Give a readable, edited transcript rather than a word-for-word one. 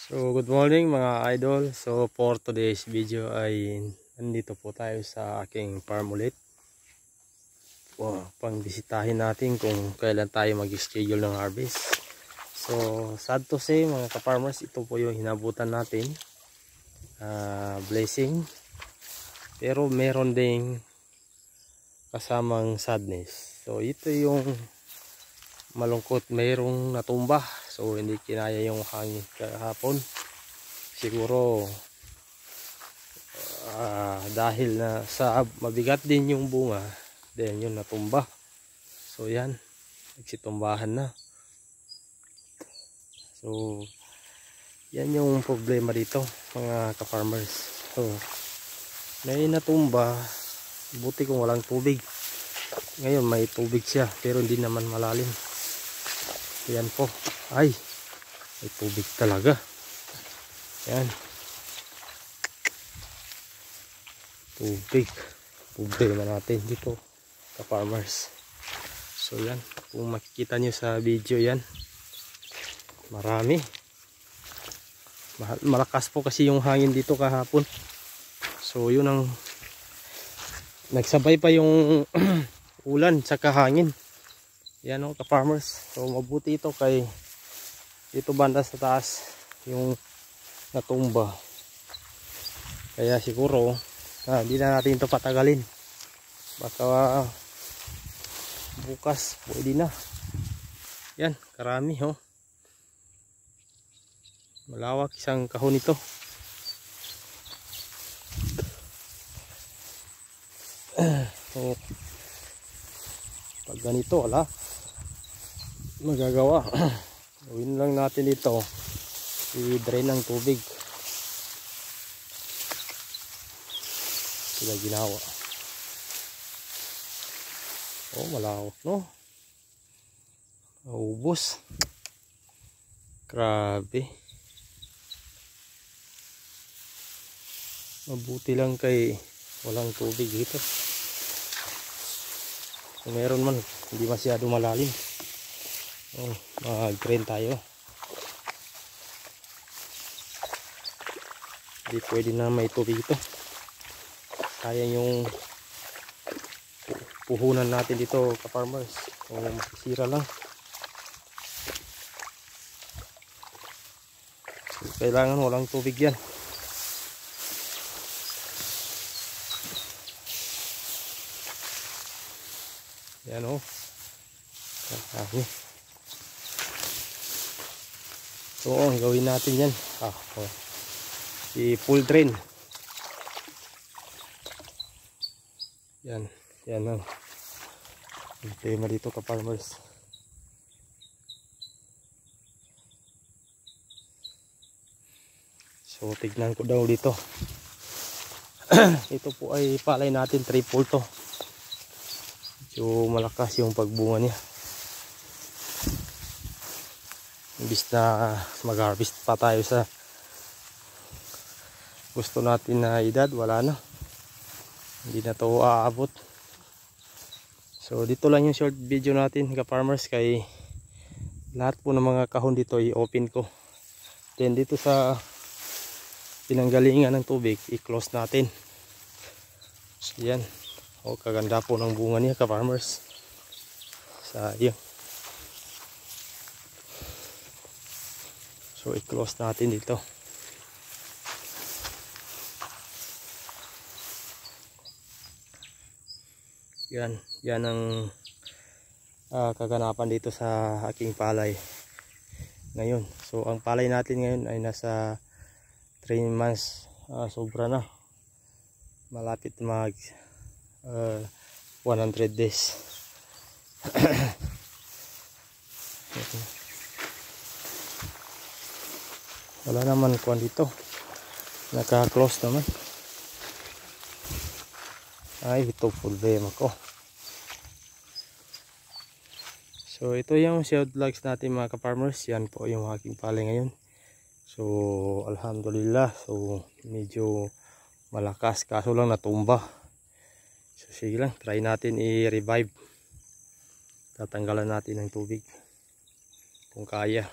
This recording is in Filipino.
So good morning mga idol. So for today's video ay nandito po tayo sa aking farm ulit. Pangbisitahin natin kung kailan tayo mag-schedule ng harvest. So sad to say mga ka-farmers, ito po yung hinabutan natin. Blessing. Pero meron ding kasamang sadness. So ito yung malungkot, mayroong natumba. So hindi kinaya yung hangin kahapon. Siguro dahil na sa mabigat din yung bunga, then yun natumba. So yan, nagsitumbahan na. So yan yung problema dito mga ka-farmers. So may natumba, buti kung walang tubig. Ngayon may tubig siya pero hindi naman malalim. Yan po, ay may tubig talaga. Yan, tubig, problema natin dito ka-farmers. So yan, kung makikita nyo sa video yan, marami. Malakas po kasi yung hangin dito kahapon. So yun ang nagsabay pa yung ulan sa hangin. Yan o ka-farmers. So mabuti ito kay dito banda sa taas yung natumba. Kaya siguro hindi na natin ito patagalin. Baka bukas pwede na. Yan, karami ho. Malawak isang kahon ito. So pag ganito wala magagawa. Gawin lang natin ito, i-drain ng tubig. Sila ginawa. Oh, malawak no, naubos. Grabe, mabuti lang kay walang tubig dito. Kung meron man, hindi masyado malalim. Mag-drain tayo. Hindi pwede na may tubig ito. Sayang yung puhunan natin dito ka-farmers. So masisira lang. So, kailangan walang tubig yan. Yan o. So ang gawin natin yan, i-full drain. Yan ang tema dito ka-farmers. So tignan ko daw dito. Ito po ay palay natin, triple to. So malakas yung pagbunga niya. Imbis na mag-harvest pa tayo sa gusto natin na edad, wala na. Hindi na to aabot. So dito lang yung short video natin ka-farmers, kay lahat po ng mga kahon dito i-open ko. Then dito sa pinanggalingan ng tubig, i-close natin. So yan. Kaganda po ng bunga niya ka-farmers. Sayang. So i-close natin dito. Yan ang kaganapan dito sa aking palay ngayon. So ang palay natin ngayon ay nasa 3 months, sobra na. Malapit mag 100 days. Wala naman kuwan dito, naka-close naman. Ay, ito problema ko. So ito yung short vlogs natin mga ka-farmers. Yan po yung aking palay ngayon. So alhamdulillah, so medyo malakas, kaso lang natumba. So sige lang, try natin i-revive. Tatanggalan natin ng tubig kung kaya.